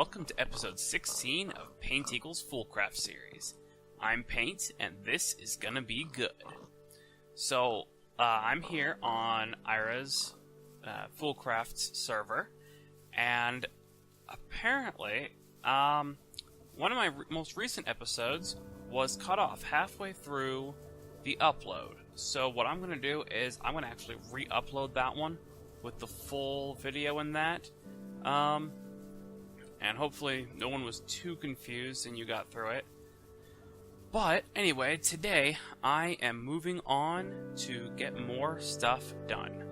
welcome to episode 16 of Paint Equals Foolcraft series. I'm Paint, and this is gonna be good. So, I'm here on Aira's Foolcraft server, and apparently, one of my most recent episodes was cut off halfway through the upload. So what I'm gonna do is I'm gonna actually re-upload that one with the full video in that. And hopefully no one was too confused and you got through it. But anyway, today I am moving on to get more stuff done.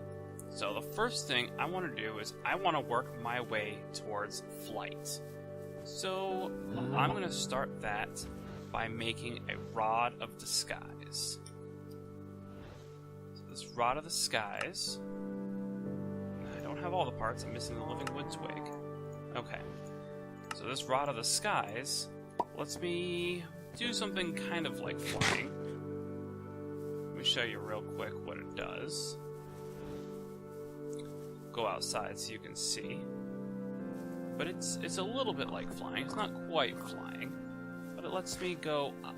So the first thing I want to do is I want to work my way towards flight. So I'm going to start that by making a Rod of Disguise. So this Rod of Disguise, I don't have all the parts, I'm missing the Living Wood Twig. Okay. So this Rod of the Skies lets me do something kind of like flying. Let me show you real quick what it does. Go outside so you can see. But it's a little bit like flying. It's not quite flying, but it lets me go up.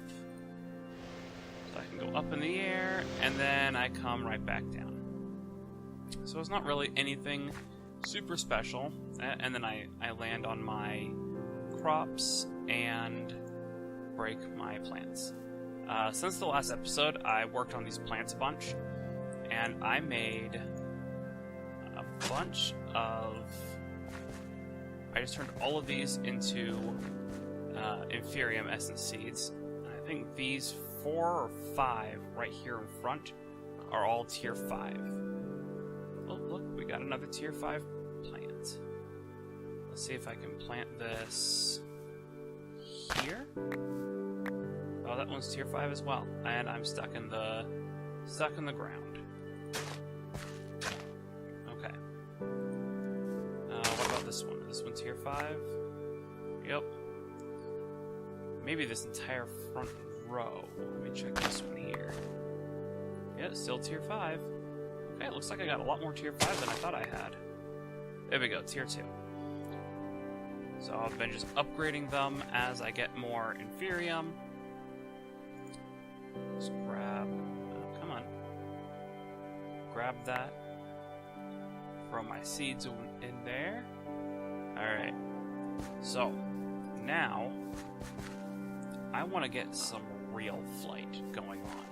So I can go up in the air, and then I come right back down. So it's not really anything super special, and then I land on my crops and break my plants. Since the last episode, I worked on these plants a bunch, and I made a bunch of... I just turned all of these into Inferium Essence Seeds. I think these 4 or 5 right here in front are all Tier 5. Oh, look, we got another Tier 5 plant. Let's see if I can plant this here. Oh, that one's Tier 5 as well, and I'm stuck in the ground. Okay. What about this one? Is this one Tier 5? Yep. Maybe this entire front row. Let me check this one here. Yeah, it's still Tier 5. Okay, it looks like I got a lot more Tier 5 than I thought I had. There we go, Tier 2. So I've been just upgrading them as I get more Inferium. Let's grab... Oh, come on. Grab that. Throw my seeds in there. Alright. So, now, I want to get some real flight going on.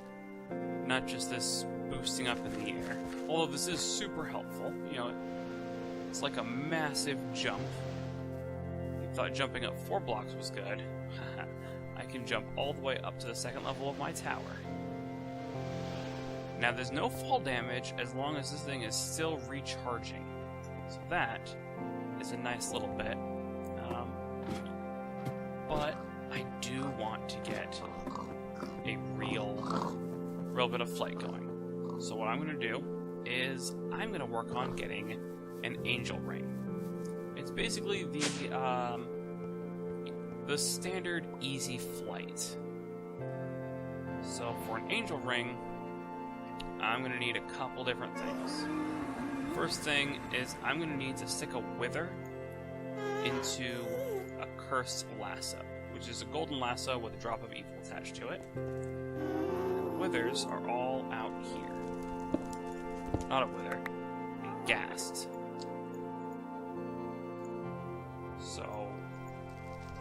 Not just this boosting up in the air. Although this is super helpful. You know, it's like a massive jump. You thought jumping up 4 blocks was good. I can jump all the way up to the 2nd level of my tower. Now there's no fall damage as long as this thing is still recharging. So that is a nice little bit. But I do want to get a real bit of flight going. So what I'm going to do is I'm going to work on getting an angel ring. It's basically the standard easy flight. So for an angel ring, I'm going to need a couple different things. First thing is I'm going to need to stick a wither into a cursed lasso, which is a golden lasso with a drop of evil attached to it. The withers are all out here. Not a wither, a ghast. So,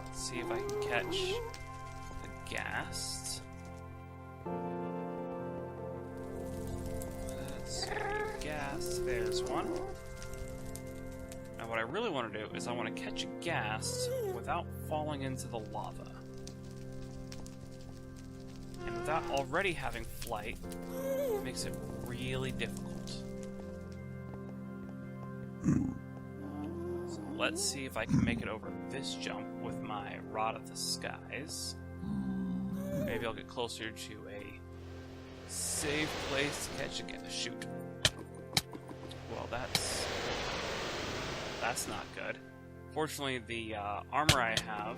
let's see if I can catch the ghast. Let's see, ghast, there's one. Now what I really want to do is I want to catch a ghast without falling into the lava. And without already having flight, it makes it really difficult. So let's see if I can make it over this jump with my Rod of the Skies. Maybe I'll get closer to a safe place to catch a ghast. Shoot. Well, that's not good. Fortunately, the armor I have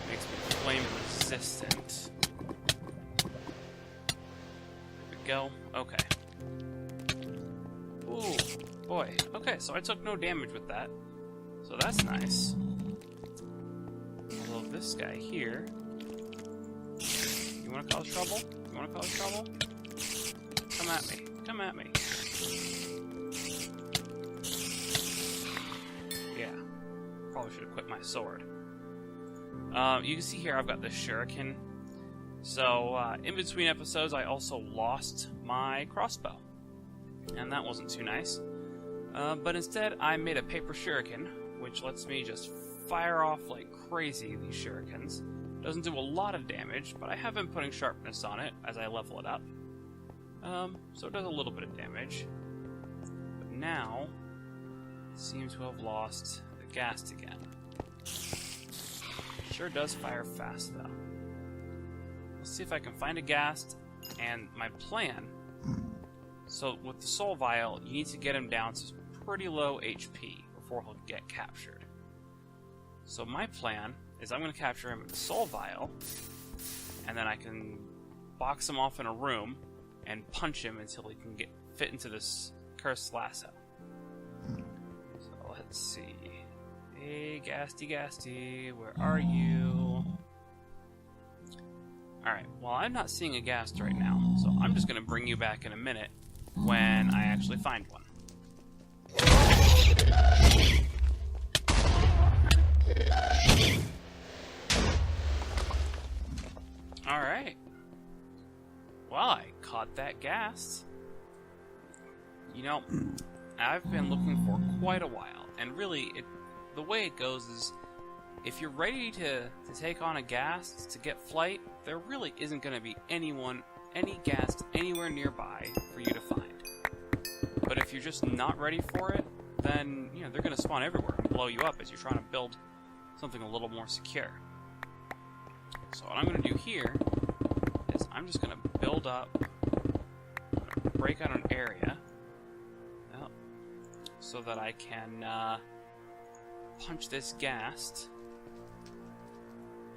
makes me flame resistant. There we go. Okay. Ooh, boy. Okay, so I took no damage with that. So that's nice. this guy here. You want to cause trouble? You want to cause trouble? Come at me. Come at me. Yeah. Probably should have quit my sword. You can see here I've got this shuriken. So, in between episodes, I also lost my crossbow. And that wasn't too nice. But instead, I made a paper shuriken, which lets me just fire off like crazy these shurikens. Doesn't do a lot of damage, but I have been putting sharpness on it as I level it up. So it does a little bit of damage. But now, it seems to have lost the ghast again. Sure does fire fast, though. Let's see if I can find a ghast, and my plan... So, with the soul vial, you need to get him down to pretty low HP before he'll get captured. So my plan is I'm going to capture him with the soul vial, and then I can box him off in a room and punch him until he can fit into this cursed lasso. So let's see. Hey, Ghasty, where are you? Alright, well I'm not seeing a ghast right now, so I'm just going to bring you back in a minute when I actually find one. Alright. Well, I caught that ghast. You know, I've been looking for quite a while, and really, the way it goes is, if you're ready to take on a ghast to get flight, there really isn't going to be any ghast anywhere nearby for you to find. But if you're just not ready for it, then, you know, they're going to spawn everywhere and blow you up as you're trying to build something a little more secure. So what I'm going to do here is I'm just going to build up, break out an area, so that I can punch this ghast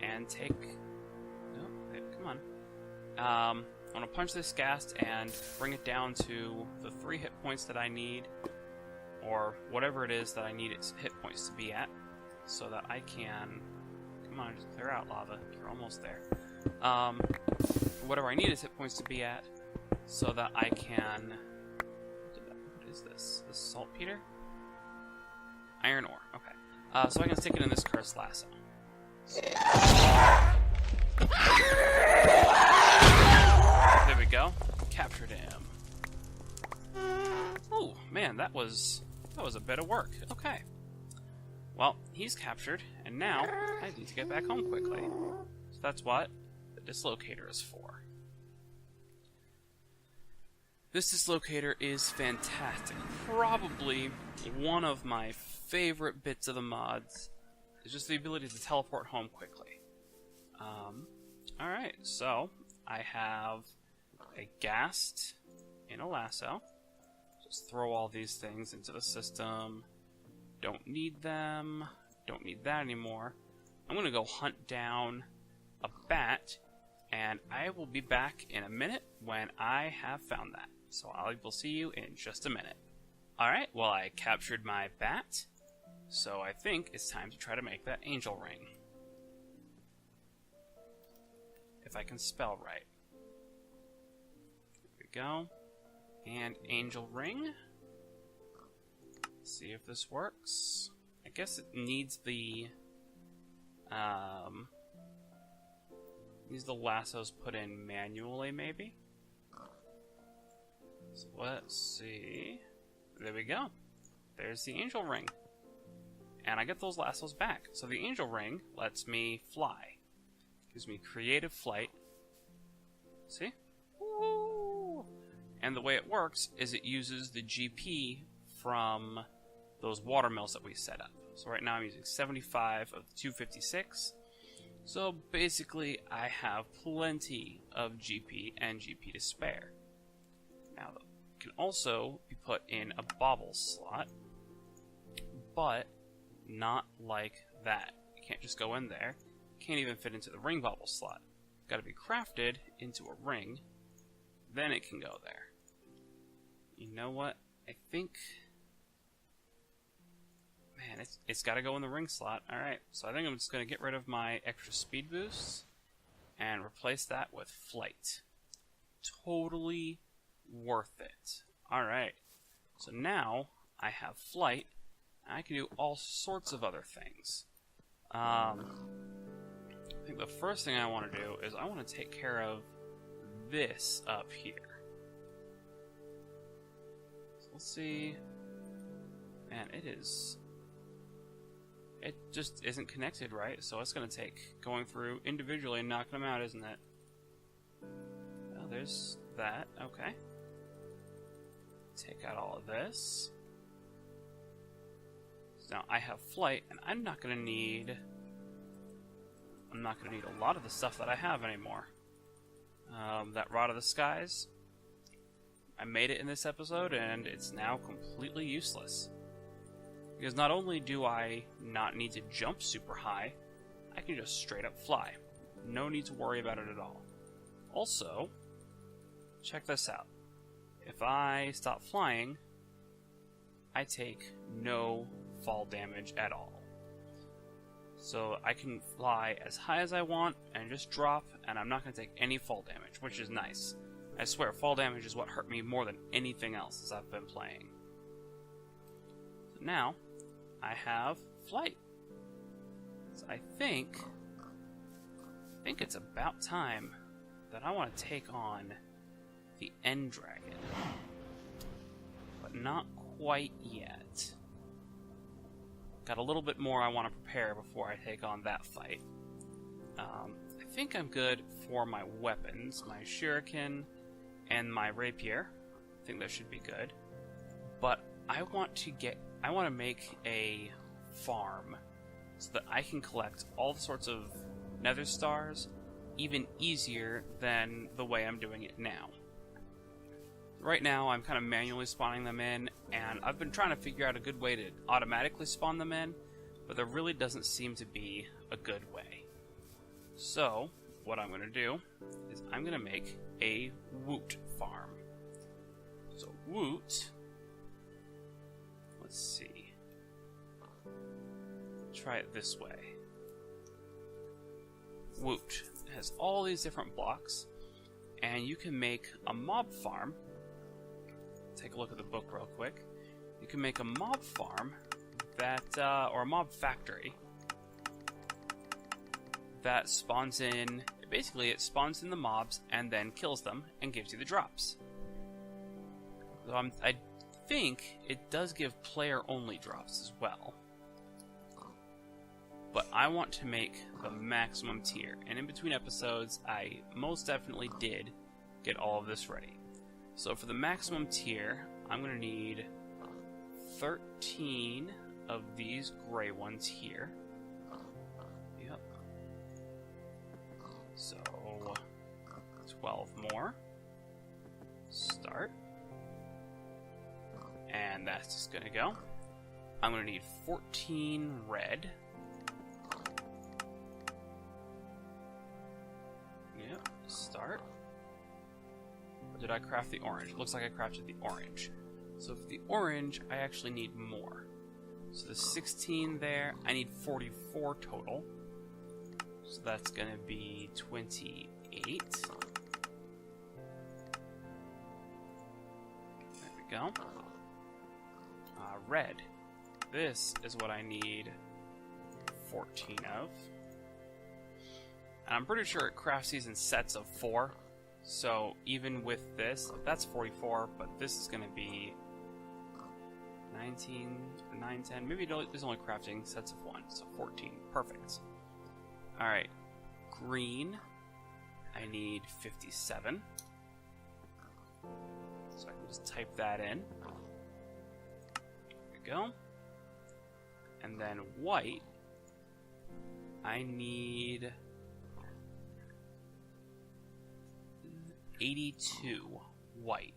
and take... No, come on. I'm going to punch this ghast and bring it down to the 3 hit points that I need, or whatever it is that I need its hit points to be at, so that I can... Come on, just clear out, lava. You're almost there. Whatever I need its hit points to be at, so that I can... What is this? This is saltpeter? Iron ore. Okay. So I can stick it in this cursed lasso. So. There we go. Captured him. Oh man, that was a bit of work. Okay. Well, he's captured, and now I need to get back home quickly. So that's what the dislocator is for. This dislocator is fantastic. Probably one of my favorite bits of the mods is just the ability to teleport home quickly. Alright, so I have a ghast in a lasso. Just throw all these things into the system. Don't need them. Don't need that anymore. I'm going to go hunt down a bat, and I will be back in a minute when I have found that. So I will see you in just a minute. Alright, well I captured my bat, so I think it's time to try to make that angel ring. If I can spell right. There we go. And angel ring. Let's see if this works. I guess it needs the lassos put in manually, maybe. So let's see. There we go. There's the angel ring. And I get those lassos back. So the angel ring lets me fly. Gives me creative flight. See? Woo! And the way it works is it uses the GP from those watermills that we set up. So right now I'm using 75 of the 256. So basically I have plenty of GP and GP to spare. Now it can also be put in a bauble slot, but not like that. You can't just go in there. Can't even fit into the ring bauble slot. Got to be crafted into a ring, then it can go there. You know what? I think... Man, And it's got to go in the ring slot. Alright, so I think I'm just going to get rid of my extra speed boost and replace that with flight. Totally worth it. Alright, so now I have flight, and I can do all sorts of other things. I think the first thing I want to do is I want to take care of this up here. So let's see. Man, it just isn't connected right, so it's going to take going through individually and knocking them out, isn't it? Oh, there's that. Okay. Take out all of this. So now I have flight, and I'm not going to need a lot of the stuff that I have anymore. That Rod of the Skies, I made it in this episode, and it's now completely useless. Because not only do I not need to jump super high, I can just straight up fly. No need to worry about it at all. Also, check this out. If I stop flying, I take no fall damage at all. So I can fly as high as I want and just drop, and I'm not going to take any fall damage, which is nice. I swear, fall damage is what hurt me more than anything else as I've been playing. So now, I have flight. So I think it's about time that I want to take on the End Dragon. But not quite yet. Got a little bit more I want to prepare before I take on that fight. I think I'm good for my weapons, my shuriken and my rapier. I think that should be good. But I want to make a farm so that I can collect all sorts of Nether Stars even easier than the way I'm doing it now. Right now, I'm kind of manually spawning them in, and I've been trying to figure out a good way to automatically spawn them in, but there really doesn't seem to be a good way. So, what I'm going to do is I'm going to make a woot farm. So, woot, let's see. Try it this way. Woot has all these different blocks, and you can make a mob farm. Take a look at the book real quick. You can make a mob farm that, or a mob factory that spawns in. Basically, it spawns in the mobs and then kills them and gives you the drops. So I think it does give player-only drops as well. But I want to make the maximum tier, and in between episodes, I most definitely did get all of this ready. So for the maximum tier, I'm going to need 13 of these gray ones here. Yep. So 12 more. Start. And that's just going to go. I'm going to need 14 red. Yep. Start. Did I craft the orange? Looks like I crafted the orange. So for the orange, I actually need more. So the 16 there, I need 44 total. So that's going to be 28. There we go. Red. This is what I need 14 of. And I'm pretty sure it crafts these in sets of 4. So even with this, that's 44, but this is going to be 19, 9, 10. Maybe it's only crafting sets of 1, so 14. Perfect. Alright. Green. I need 57. So I can just type that in. There we go. And then white. I need 82 white.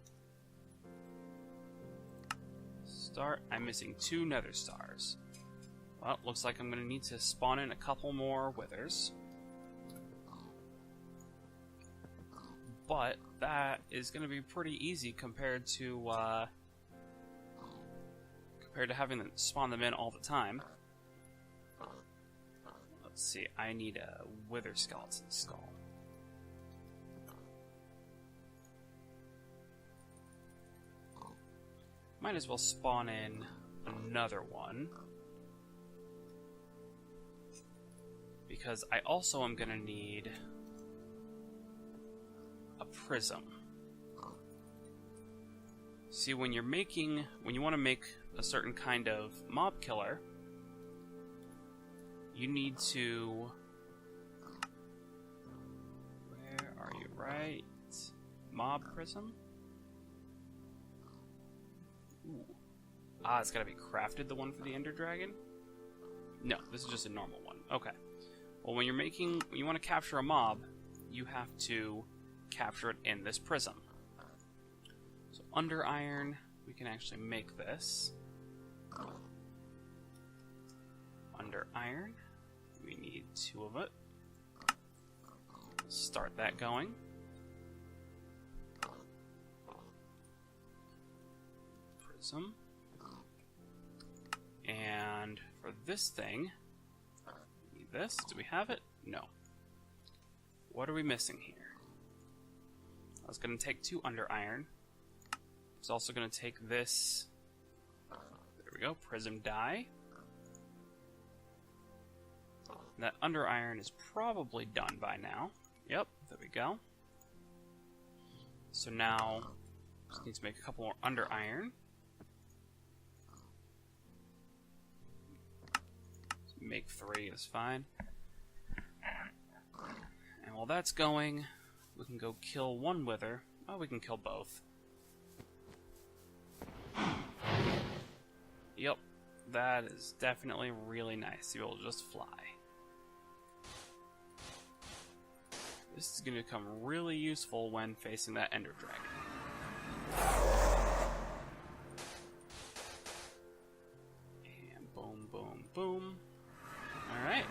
Start. I'm missing 2 Nether Stars. Well, looks like I'm going to need to spawn in a couple more withers. But that is going to be pretty easy compared to having to spawn them in all the time. Let's see, I need a wither skeleton skull. Might as well spawn in another one. Because I also am going to need a prism. See, when you want to make a certain kind of mob killer, you need to... Where are you? Right? Mob prism? Ooh. Ah, it's gotta be crafted, the one for the Ender Dragon? No, this is just a normal one. Okay. Well, when you want to capture a mob, you have to capture it in this prism. So under iron, we can actually make this. Under iron, we need 2 of it. Start that going. Prism. And for this thing, we need this. Do we have it? No. What are we missing here? I was going to take 2 under iron. I was also going to take this. There we go. Prism die. That under iron is probably done by now. Yep, there we go. So now, just need to make a couple more under iron. Make 3 is fine. And while that's going, we can go kill 1 wither. Oh, we can kill both. Yep, that is definitely really nice to be able to just fly. This is going to become really useful when facing that Ender Dragon. And boom, boom, boom. Alright.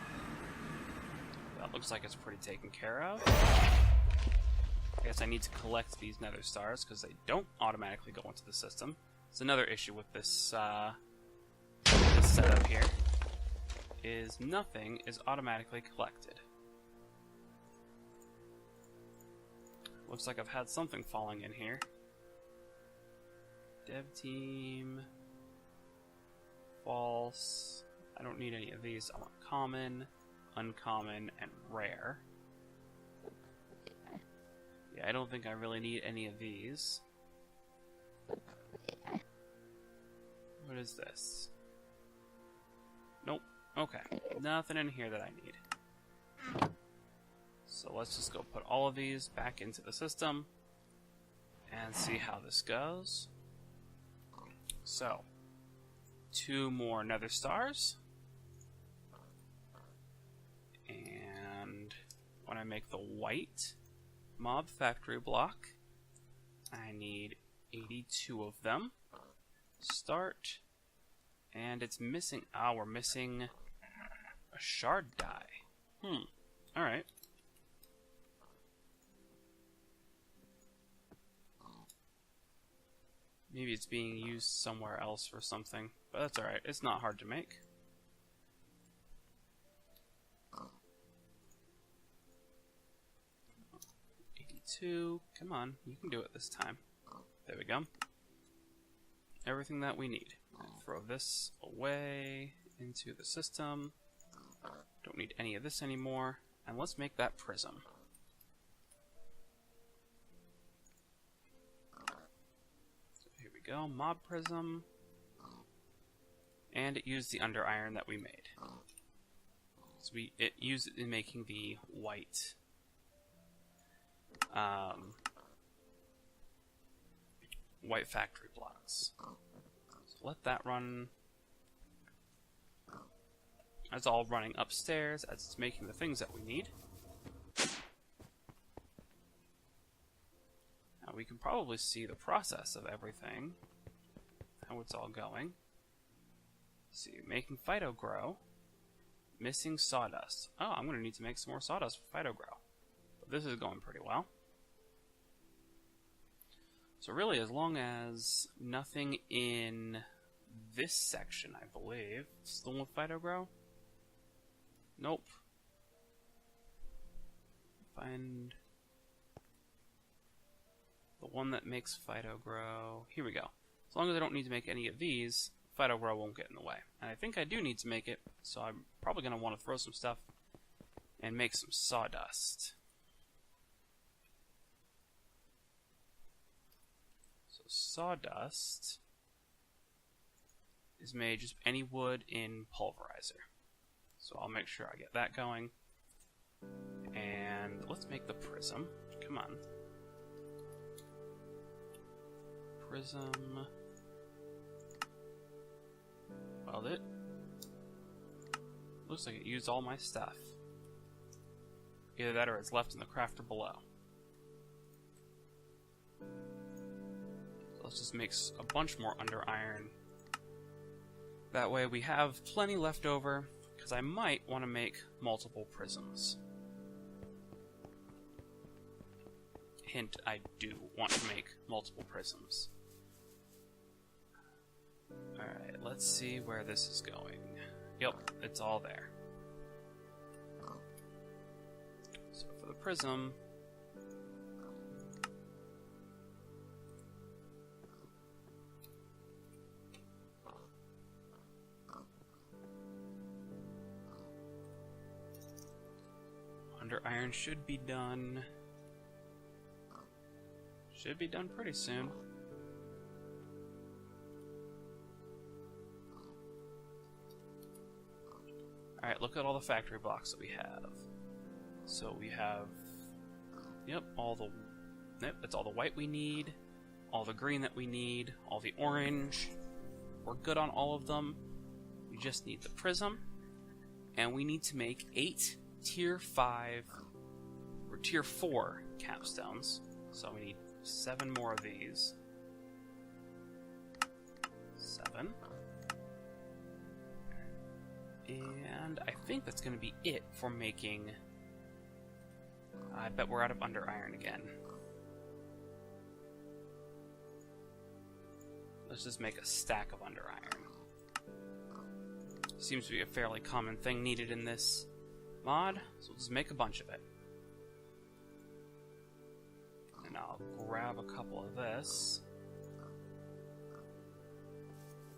That looks like it's pretty taken care of. I guess I need to collect these Nether Stars because they don't automatically go into the system. It's another issue with this, this setup here, is nothing is automatically collected. Looks like I've had something falling in here. Dev team. False. I don't need any of these. I want common, uncommon, and rare. Yeah, I don't think I really need any of these. What is this? Nope. Okay. Nothing in here that I need. So let's just go put all of these back into the system and see how this goes. So, 2 more Nether Stars. And when I make the white mob factory block, I need 82 of them. Start. And it's missing... Ah, we're missing a shard die. Alright. Maybe it's being used somewhere else for something, but that's alright. It's not hard to make. Come on, you can do it this time. There we go. Everything that we need. Throw this away into the system. Don't need any of this anymore. And let's make that prism. So here we go, mob prism. And it used the under iron that we made. So it used it in making the white white factory blocks. So let that run. That's all running upstairs as it's making the things that we need. Now we can probably see the process of everything, how it's all going. See, making Phyto grow, missing sawdust. Oh, I'm going to need to make some more sawdust for Phyto grow. But this is going pretty well. So really, as long as nothing in this section, I believe, still with Phyto grow? Nope. Find the one that makes Fido grow. Here we go. As long as I don't need to make any of these, Fido grow won't get in the way. And I think I do need to make it, so I'm probably going to want to throw some stuff and make some sawdust. So sawdust is made just any wood in pulverizer. So I'll make sure I get that going. And let's make the prism. Come on. Prism. Well, it looks like it used all my stuff. Either that or it's left in the crafter below. So let's just make a bunch more under iron. That way we have plenty left over, because I might want to make multiple prisms. Hint, I do want to make multiple prisms. Alright, let's see where this is going. Yep, it's all there. So for the prism, under iron should be done. Should be done pretty soon. Alright, look at all the factory blocks that we have. So we have, yep, it's all the white we need, all the green that we need, all the orange. We're good on all of them. We just need the prism, and we need to make 8 tier 5 or tier 4 capstones. So we need 7 more of these. 7. And I think that's going to be it for making... I bet we're out of under iron again. Let's just make a stack of under iron. Seems to be a fairly common thing needed in this mod, so we'll just make a bunch of it. And I'll grab a couple of this.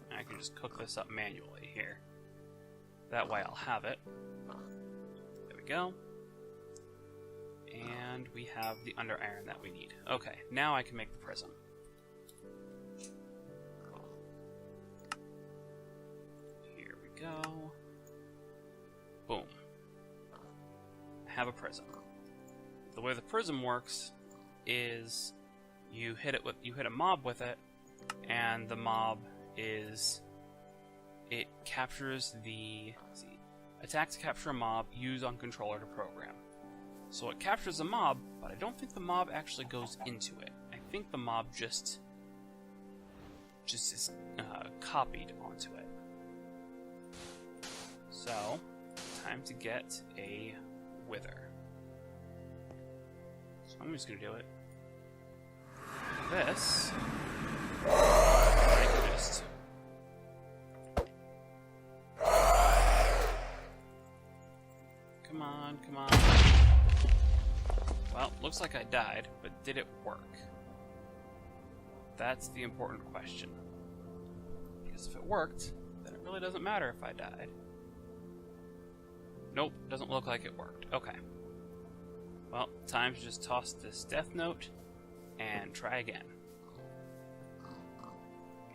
And I can just cook this up manually here. That way I'll have it. There we go. And we have the under iron that we need. Okay, now I can make the prism. Here we go. Boom. I have a prism. The way the prism works is you hit a mob with it, and the mob is... It captures the... Attack to capture a mob, use on controller to program. So it captures a mob, but I don't think the mob actually goes into it. I think the mob just is copied onto it. So, time to get a wither. So I'm just going to do it. This, I can just... Come on, come on. Well, looks like I died, but did it work? That's the important question. Because if it worked, then it really doesn't matter if I died. Nope, doesn't look like it worked. Okay. Well, time to just toss this death note and try again.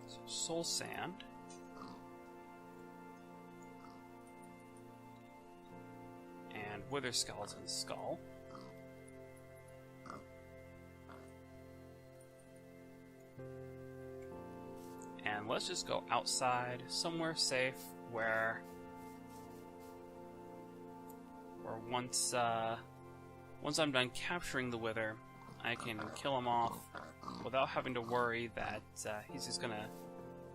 So, soul sand. And wither skeleton's skull. And let's just go outside, somewhere safe, where once I'm done capturing the wither, I can kill him off without having to worry that he's just gonna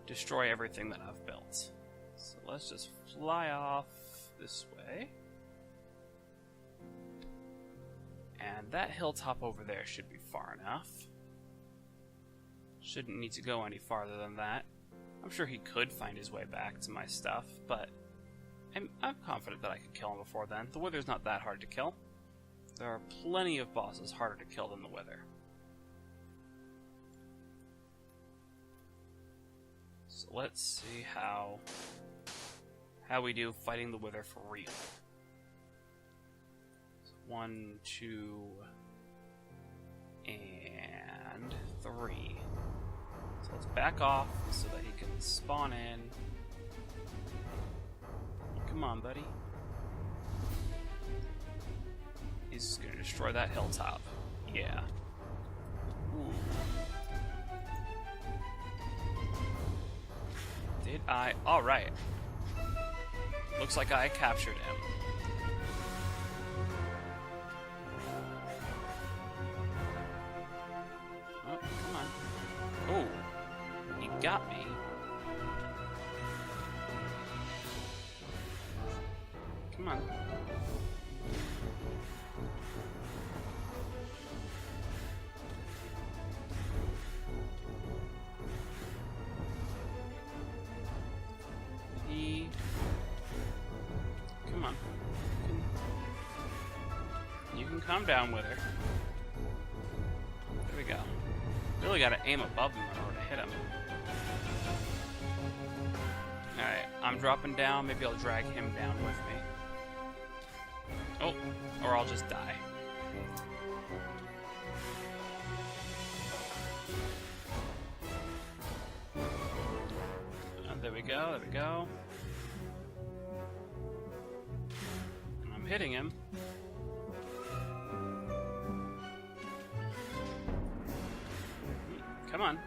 destroy everything that I've built. So let's just fly off this way. And that hilltop over there should be far enough. Shouldn't need to go any farther than that. I'm sure he could find his way back to my stuff, but I'm confident that I could kill him before then. The wither's not that hard to kill. There are plenty of bosses harder to kill than the Wither. So let's see how we do fighting the Wither for real. So 1, 2, and 3. So let's back off so that he can spawn in. Come on, buddy. He's gonna destroy that hilltop. Yeah. Ooh. Did I? Alright. Looks like I captured him. Oh, come on. Oh, he got me. Come on. Come on. You can calm down with her. There we go. Really gotta aim above him in order to hit him. Alright, I'm dropping down. Maybe I'll drag him down with me. Oh, or I'll just die. There we go, there we go. And I'm hitting him. Come on.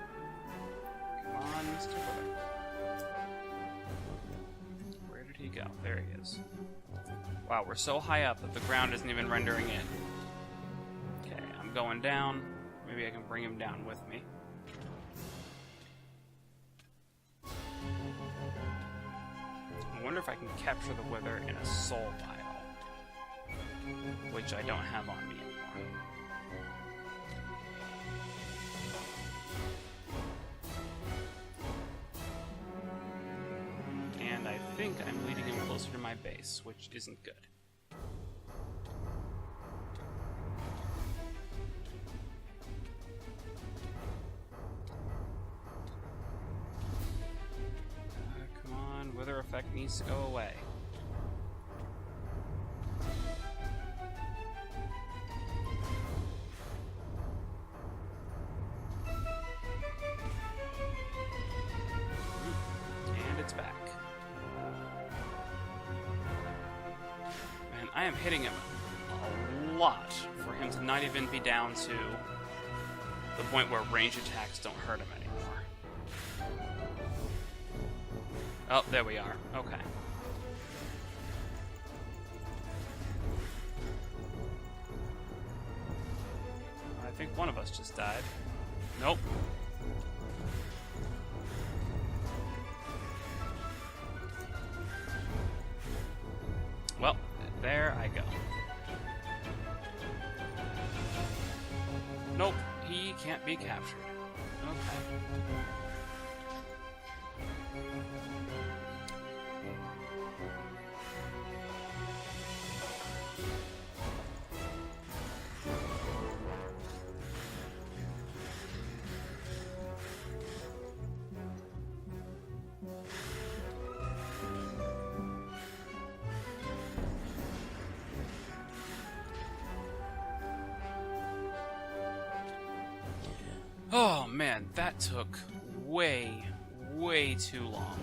Come on, Mr. Wither. Where did he go? There he is. Wow, we're so high up that the ground isn't even rendering in. Okay, I'm going down. Maybe I can bring him down with me. I wonder if I can capture the Wither in a soul vial, which I don't have on me anymore. And I think I'm leading him closer to my base, which isn't good. Wither effect needs to go away. And it's back. Man, I am hitting him a lot for him to not even be down to the point where range attacks don't hurt him anymore. Oh, there we are. Okay. I think one of us just died. Nope. Well, there I go. Nope, he can't be captured. Okay. Oh man, that took way too long.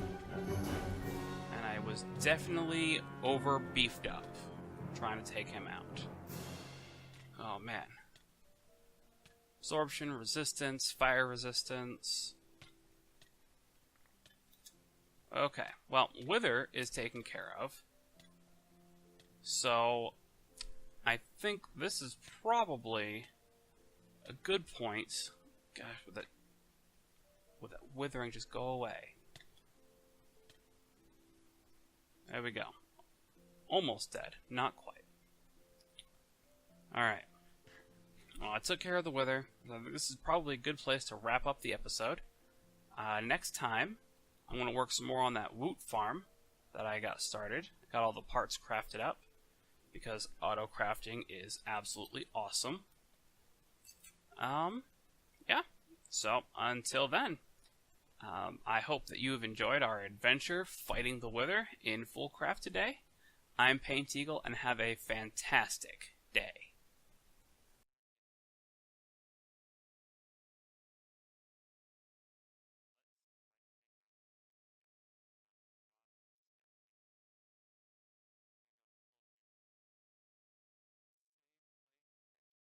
And I was definitely over beefed up trying to take him out. Oh man. Absorption, resistance, fire resistance. Okay, well, Wither is taken care of. So, I think this is probably a good point. Gosh, would that withering just go away? There we go. Almost dead. Not quite. Alright. Well, I took care of the Wither. This is probably a good place to wrap up the episode. Next time, I'm going to work some more on that woot farm that I got started. Got all the parts crafted up. because auto crafting is absolutely awesome. Yeah. So until then, I hope that you have enjoyed our adventure fighting the Wither in Foolcraft today. I'm Paint Eagle, and have a fantastic day.